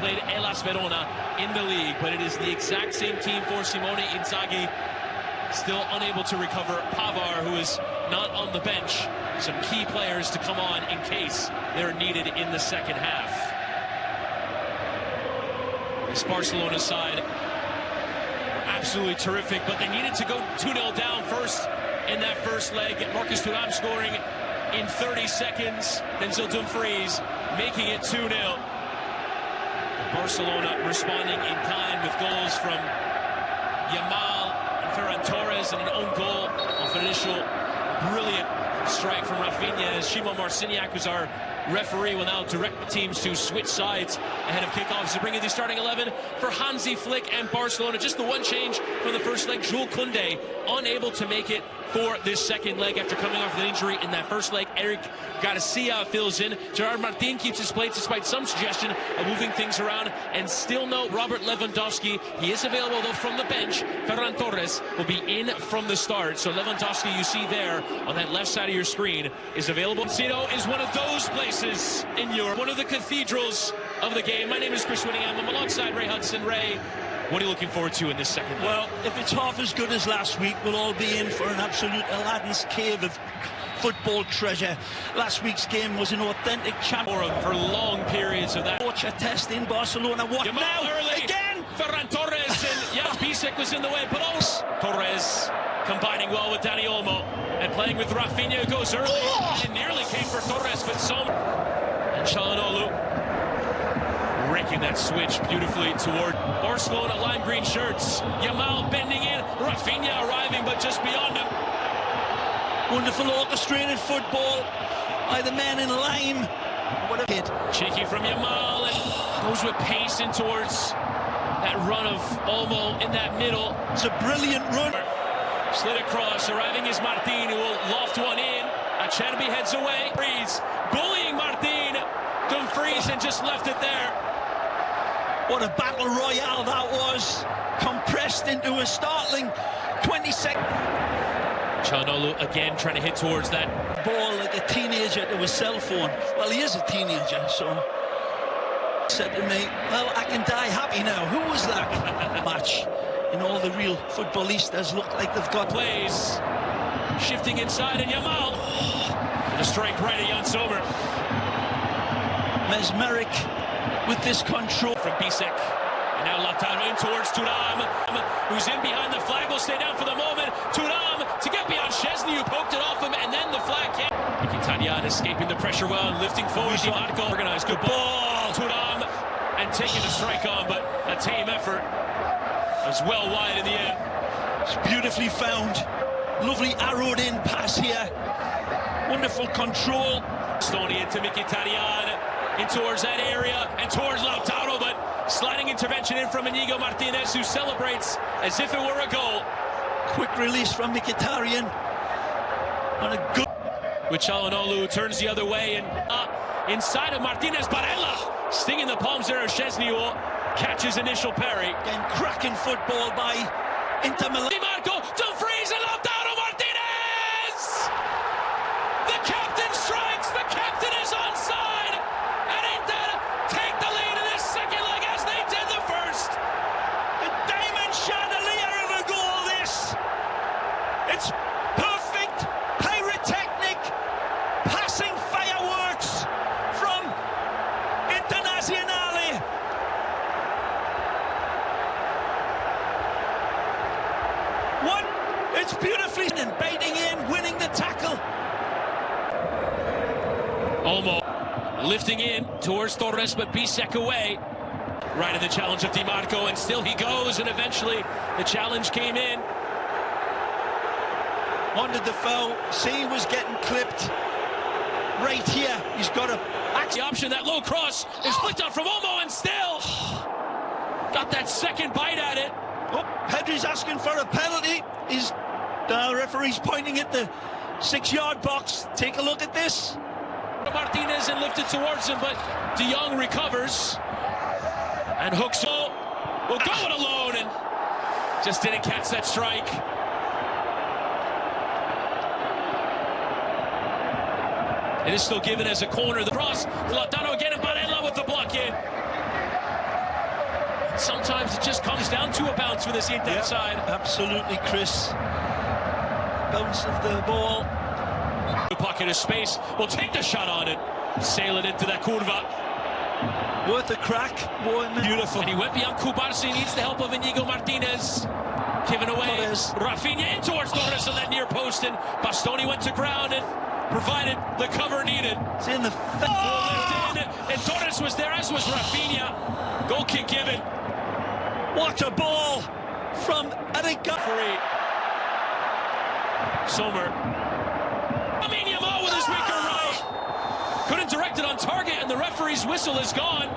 played Hellas Verona in the league, but it is the exact same team for Simone Inzaghi. Still unable to recover Pavar, who is not on the bench. Some key players to come on in case they're needed in the second half. This Barcelona side were absolutely terrific, but they needed to go 2-0 down first in that first leg. Marcus Thuram scoring in 30 seconds. Denzel Dumfries making it 2-0. Barcelona responding in kind with goals from Yamal and Ferran Torres and an own goal off an initial brilliant strike from Rafinha, as Shimon Marciniak, who's our referee, will now direct the teams to switch sides ahead of kickoffs to bring in the starting 11 for Hansi Flick and Barcelona. Just the one change from the first leg. Jules Koundé unable to make it for this second leg after coming off with an injury in that first leg. Eric Garcia fills in. Gerard Martin keeps his place despite some suggestion of moving things around, and still no Robert Lewandowski. He is available though from the bench. Ferran Torres will be in from the start. So Lewandowski, you see there on that left side of your screen, is available. Cito is one of those places in Europe, one of the cathedrals of the game. My name is Chris Whittingham. I'm alongside Ray Hudson. Ray, what are you looking forward to in this second leg? Well, if it's half as good as last week, we'll all be in for an absolute Aladdin's cave of football treasure. Last week's game was an authentic champion for long periods of that. Watch a test in Barcelona. What Yamal now? Early. Again? Ferran Torres and Jan Bisek was in the way, but also Torres combining well with Dani Olmo and playing with Rafinha, who goes early. Oh! It nearly came for Torres, but Sommer and Çalhanoğlu raking that switch beautifully toward Barcelona lime green shirts. Yamal bending in, Rafinha arriving, but just beyond him. Wonderful orchestrated football by the man in lime. What a hit. Cheeky from Yamal, and goes with pace in towards that run of Olmo in that middle. It's a brilliant run. Slid across, arriving is Martin, who will loft one in. Acerbi heads away. Freeze, bullying Martin. Dumfries and just left it there. What a battle royale that was, compressed into a startling 20 seconds. Çalhanoğlu again trying to hit towards that ball like a teenager to a cell phone. Well, he is a teenager, so said to me, well, I can die happy now. Who was that? Match. And all the real footballistas look like they've got plays. Shifting inside, and Yamal. And a strike right at Jan Sommer. Mesmeric with this control from Bisek. And now Lautaro in towards Thuram, who's in behind the flag, will stay down for the moment. Thuram to get beyond Szczesny, who poked it off him, and then the flag came. Mkhitaryan escaping the pressure well and lifting forward. Di Marco organized, good ball. Thuram and taking the strike on, but a team effort. It was well wide in the end. It's beautifully found. Lovely arrowed in pass here. Wonderful control. Stoney into Mkhitaryan. In towards that area and towards Lautaro, but sliding intervention in from Inigo Martinez, who celebrates as if it were a goal. Quick release from Mkhitaryan on a good. With Çalhanoğlu, turns the other way and inside of Martinez. Barella stinging the palms there of Szczesny, who catches initial parry. Again, cracking football by Inter Milan. Di Marco, Dumfries and Lautaro Martinez! The captain strikes, the captain is onside! Take the lead in this second leg as they did the first. The diamond chandelier of a goal, this. It's perfect pyrotechnic passing fireworks from Internazionale. What? It's beautifully and baiting in, winning the tackle. Olmo lifting in towards Torres, but Bisek away. Right in the challenge of Di Marco, and still he goes, and eventually the challenge came in. Wanted the foul, see was getting clipped. Right here, he's got a... The option, that low cross is flicked out from Olmo, and still got that second bite at it. Oh, Pedri's asking for a penalty. The referee's pointing at the 6-yard box. Take a look at this. Martinez and lifted towards him, but De Jong recovers and hooks. Will go it alone and just didn't catch that strike. It is still given as a corner. The cross, Lautaro again, and Barella with the block in. sometimes it just comes down to a bounce for this Inter side. Absolutely, Chris. Bounce of the ball. The pocket of space will take the shot on it, sail it into that curva. Worth a crack. Beautiful. And he went beyond Kubarsi, needs the help of Inigo Martinez. Given away, Torres. Rafinha in towards Torres on that near post, and Bastoni went to ground and provided the cover needed. It's in the lift in, and Torres was there, as was Rafinha. Goal kick given. What a ball from Eric Free. Sommer. Lamine Yamal with his weaker right. Couldn't direct it on target, and the referee's whistle is gone.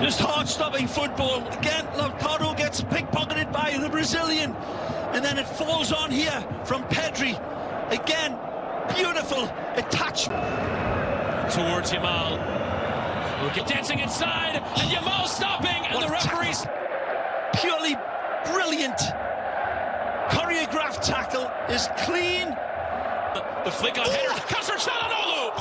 Just heart-stopping football. Again, Lautaro gets pickpocketed by the Brazilian. And then it falls on here from Pedri. Again, beautiful attachment. Towards Yamal. We'll get dancing inside, and Yamal stopping, and the referee's... Purely brilliant. Choreographed tackle is clean. The flick on header comes from Çalhanoğlu.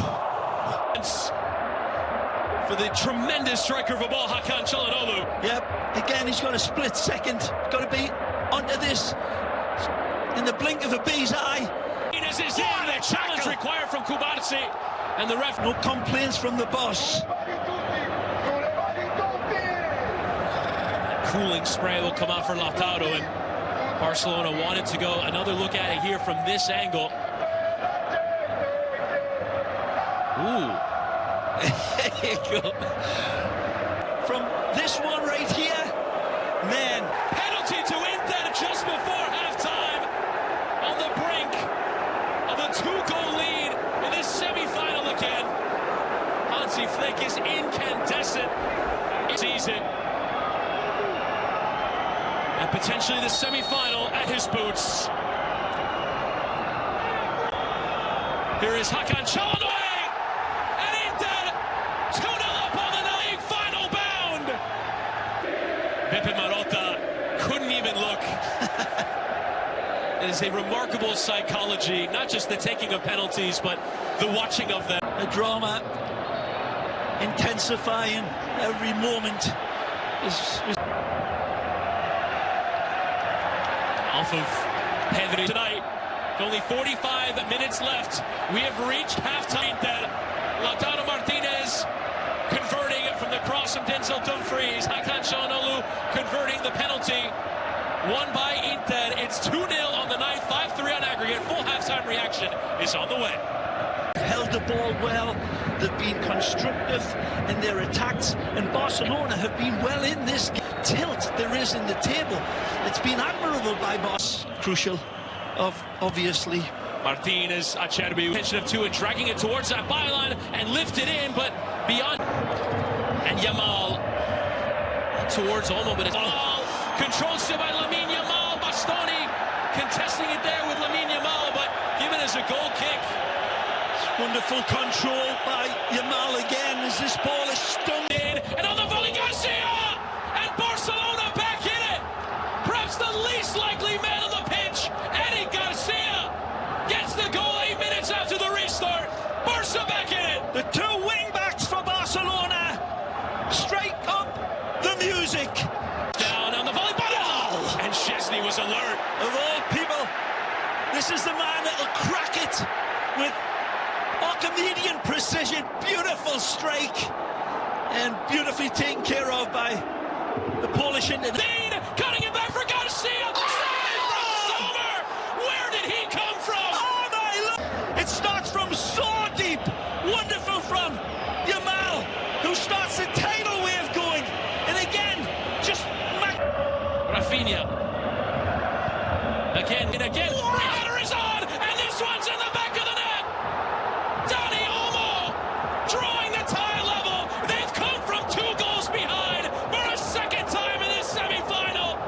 For the tremendous striker of a ball, Hakan Çalhanoğlu. Yep, again, he's got a split second. Got to be onto this in the blink of a bee's eye. Ines is in, the challenge required from Kubarsi, and the ref. No complaints from the boss. Cooling spray will come out for Lautaro, and Barcelona wanted to go another look at it here from this angle. Ooh. There you go. From this one right here, man. Penalty to Inter just before halftime, on the brink of a 2-goal lead in this semi-final again. Hansi Flick is incandescent season, and potentially the semi-final at his boots. Here is Hakan Çalhanoğlu. Pepe Marotta couldn't even look. It is a remarkable psychology, not just the taking of penalties, but the watching of them. The drama intensifying every moment. Off of Pedri tonight. Only 45 minutes left. We have reached halftime. Lautaro Martinez converting from the cross from Denzel Dumfries. Hakan Çalhanoğlu converting the penalty. Won by Inter. It's 2-0 on the night, 5-3 on aggregate. Full halftime reaction is on the way. Held the ball well. They've been constructive in their attacks, and Barcelona have been well in this tilt there is in the table. It's been admirable by Boss. Crucial, obviously. Martinez, Acerbi, intention of two and dragging it towards that byline and lifted in, but beyond. And Yamal towards Olmo, but it's all controlled still by Lamine Yamal. Bastoni contesting it there with Lamine Yamal, but given as a goal kick. Wonderful control by Yamal again as this ball is stung in. And on the volley, Garcia! And Barcelona back in it! Perhaps the least likely man on the pitch, Eddie Garcia, gets the goal 8 minutes after the restart. Barca back in it! The two wing-backs for Barcelona strike up the music. Down on the volley, oh! And Szczesny was alert. Of all people, this is the man that'll crack it with Archimedean precision. Beautiful strike, and beautifully taken care of by the Polish international. Cutting it back for Garcia. Save from Sommer. Where did he come from? Oh my Lord! It starts from so deep. Wonderful from Yamal, who starts the tidal wave going, and again, just Rafinha. Again and again. The header is on, and this one's in the back of the net. Dani Olmo drawing the tie level. They've come from 2 goals behind for a second time in this semi-final.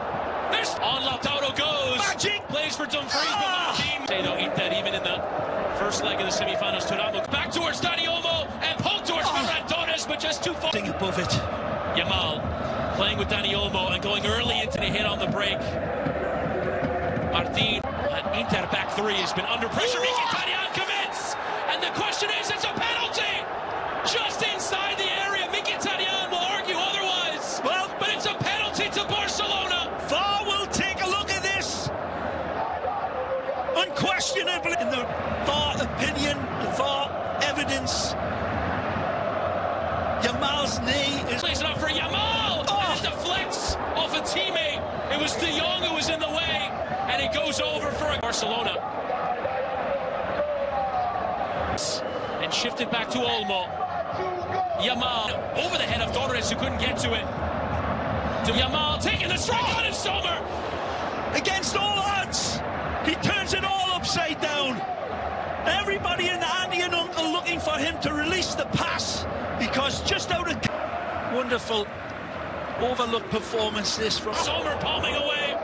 There's on Lautaro goes. Magic. Plays for Dumfries, but Martin. Though Inter even in the first leg of the semi-finals. Turamo back towards Dani Olmo and poked towards Ferran Torres, but just too far. Above it. Yamal playing with Dani Olmo and going early into the hit on the break. Martin, Inter back 3 has been under pressure. Mkhitaryan commits, and the question is, it's a penalty just inside the area. Mkhitaryan Yamal's knee is... Plays it up for Yamal, and it deflects off a teammate. It was De Jong who was in the way, and it goes over for a Barcelona. And shifted back to Olmo. Yamal over the head of Torres, who couldn't get to it. Yamal taking the strike on it, Sommer. Against all odds, he turns it all upside down. Everybody in the auntie and uncle looking for him to release the pass, because just out of... Wonderful overlooked performance this from... Sommer palming away.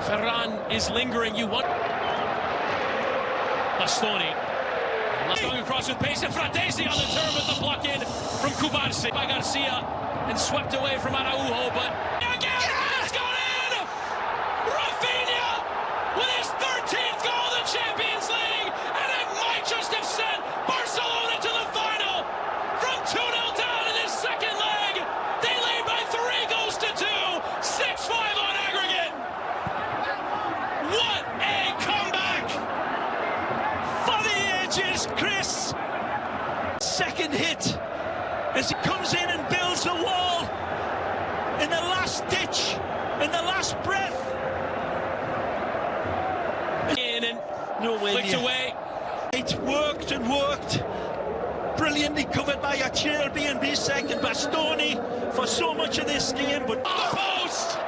Ferran is lingering. You want... Bastoni. Going across with pace, and Fratesi on the turn with the block in from Kubarsi by Garcia, and swept away from Araujo, but again, it's gone in! Rafinha with his 13th goal in the Champions League, and it might just have sent Barcelona to the final. From 2-0 down in his second leg, they lead by 3 goals to 2, 6-5 on aggregate. What a comeback! For the ages, Chris. Second hit as he comes in and builds a wall in the last ditch, in the last breath. In and no way flicked away. It worked and worked. Brilliantly covered by Acerbi and Bisek and Bastoni for so much of this game, but the post!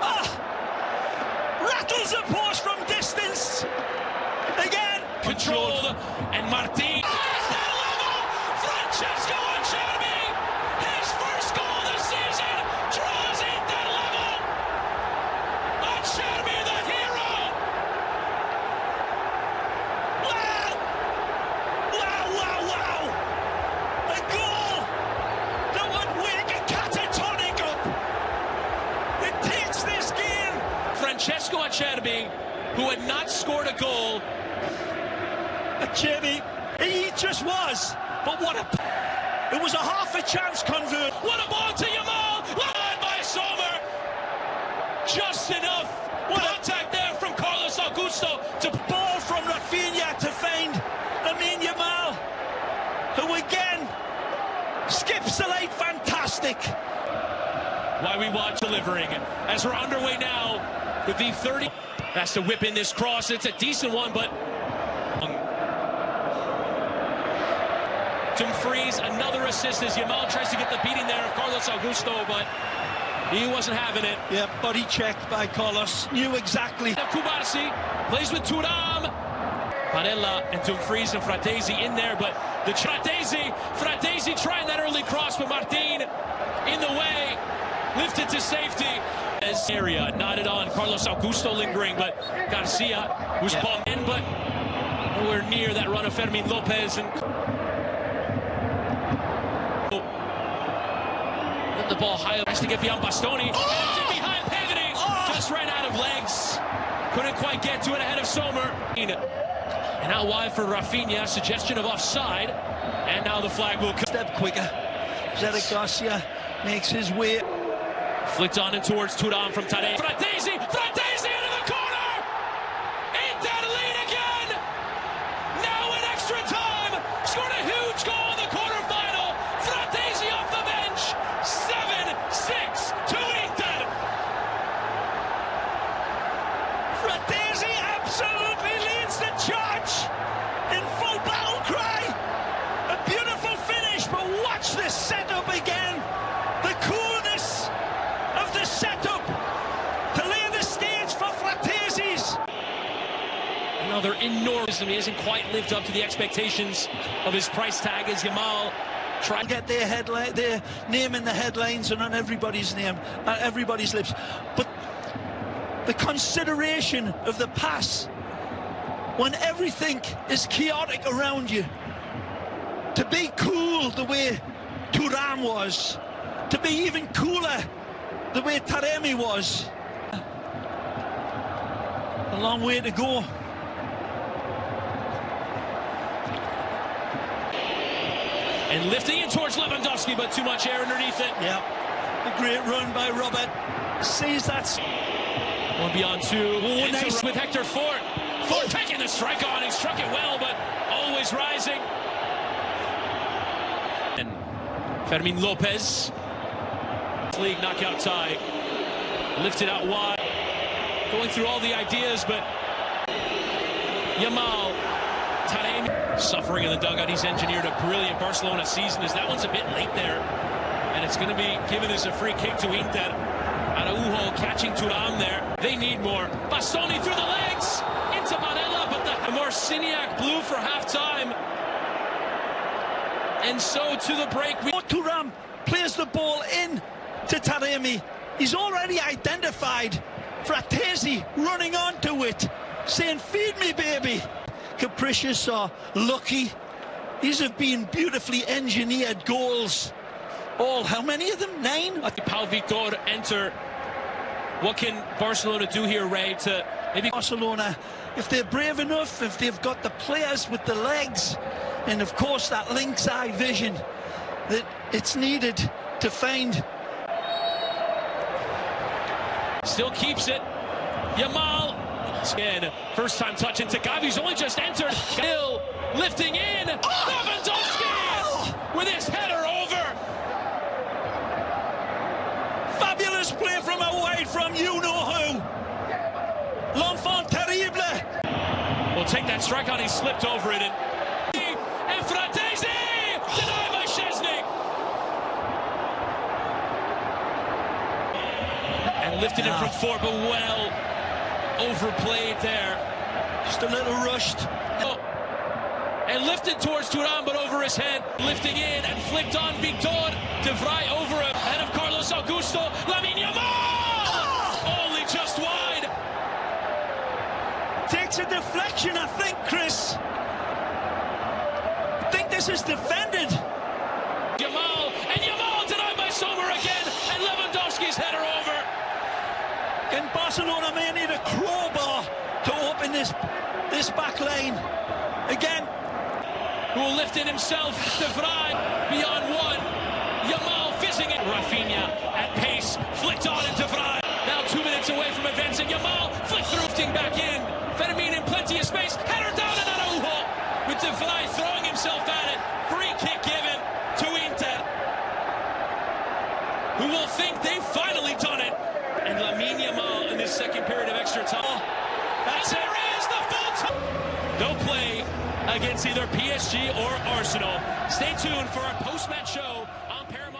Rattles the post from distance. Again. Controlled, and Martin. That level! Francesco Acerbi, his first goal of the season, draws it that level. Acerbi, the hero. Wow! A goal that would wake a catatonic up. It takes this game. Francesco Acerbi, who had not scored a goal. Acerbi, he just was. But what a... It was a half a chance convert. What a ball to Yamal! Led by Sommer. Just enough contact there from Carlos Augusto to ball from Rafinha to find Yamal, who again skips the late fantastic. Why we watch delivering as we're underway now with the 30. Has to whip in this cross. It's a decent one, but Dumfries, another assist as Yamal tries to get the beating there of Carlos Augusto, but he wasn't having it. Yeah, body check by Carlos. Knew exactly. Kubarsi plays with Thuram. Panella and Dumfries and Fratesi in there, but the Fratesi trying that early cross, but Martin in the way, lifted to safety. As area nodded on, Carlos Augusto lingering, but Garcia was bumped in, but nowhere near that run of Fermin Lopez. And the ball high, has to get beyond Bastoni. And it's in behind Pedri. Just ran out of legs. Couldn't quite get to it ahead of Sommer. And now wide for Rafinha, suggestion of offside. And now the flag will come. Step quicker. Zedek Garcia makes his way. Flicked on and towards Thuram from Tadej. Fratesi into the corner! Ain't that lead again? Now in extra time, scored a huge goal in the quarterfinal. Fratesi off the bench, 7-6 to Inter. Fratesi absolutely leads the charge in full battle cry. A beautiful finish, but watch this setup again. The coolness of the setup to lay the stage for Fratesi's. Another enormous. He hasn't quite lived up to the expectations of his price tag as Yamal trying to get their name in the headlines and on everybody's name, on everybody's lips. But the consideration of the pass when everything is chaotic around you, to be cool the way Thuram was, to be even cooler the way Taremi was. A long way to go. And lifting it towards Lewandowski, but too much air underneath it. Yeah, a great run by Robert. Sees that. One beyond two. Oh, nice. With Hector Fort. Fort taking the strike on. He struck it well, but always rising. And Fermin Lopez. League knockout tie. Lifted out wide. Going through all the ideas, but Yamal. Taremi suffering in the dugout. He's engineered a brilliant Barcelona season, as that one's a bit late there. And it's going to be given as a free kick to Inter. Araujo catching Thuram there. They need more. Bastoni through the legs into Barella, but the Marciniak blew for half-time. And so to the break. Thuram plays the ball in to Taremi. He's already identified Fratesi running onto it, saying, "Feed me, baby." Capricious or lucky. These have been beautifully engineered goals. All, how many of them? 9? Pau Vitor enter. What can Barcelona do here, Ray, to maybe... Barcelona, if they're brave enough, if they've got the players with the legs, and of course that lynx eye vision that it's needed to find. Still keeps it. Yamal. Again, first time touch into Gavi's only just entered. Hill lifting in. Lewandowski with his header over. Fabulous play from away from you-know-who. L'enfant terrible. We'll take that strike on. He slipped over it. And Fratesi denied by Szczesny. And lifted it from 4, but well overplayed there. Just a little rushed. Oh. And lifted towards Thuram, but over his head. Lifting in and flicked on Victor. De Vrij over him. And of Carlos Augusto. Lamine Yamal! Oh. Only just wide. Takes a deflection, I think, Chris. I think this is defended. Yamal, and Yamal denied by Sommer again. And Lewandowski's header over. And Barcelona may need a crowbar to open this back lane. Again. Who will lift it himself. De Vrij beyond one. Yamal fizzing it. Rafinha at pace. Flicked on into Vrij. Now 2 minutes away from advancing. Yamal flicked through. Lifting back in. Fermin in plenty of space. Header down and Araujo. With De Vrij throwing himself at it. Free kick given to Inter. Who will think they've finally done it. And Lamine Yamal in this second period of extra time. That's there is the full time. No play against either PSG or Arsenal. Stay tuned for our post-match show on Paramount.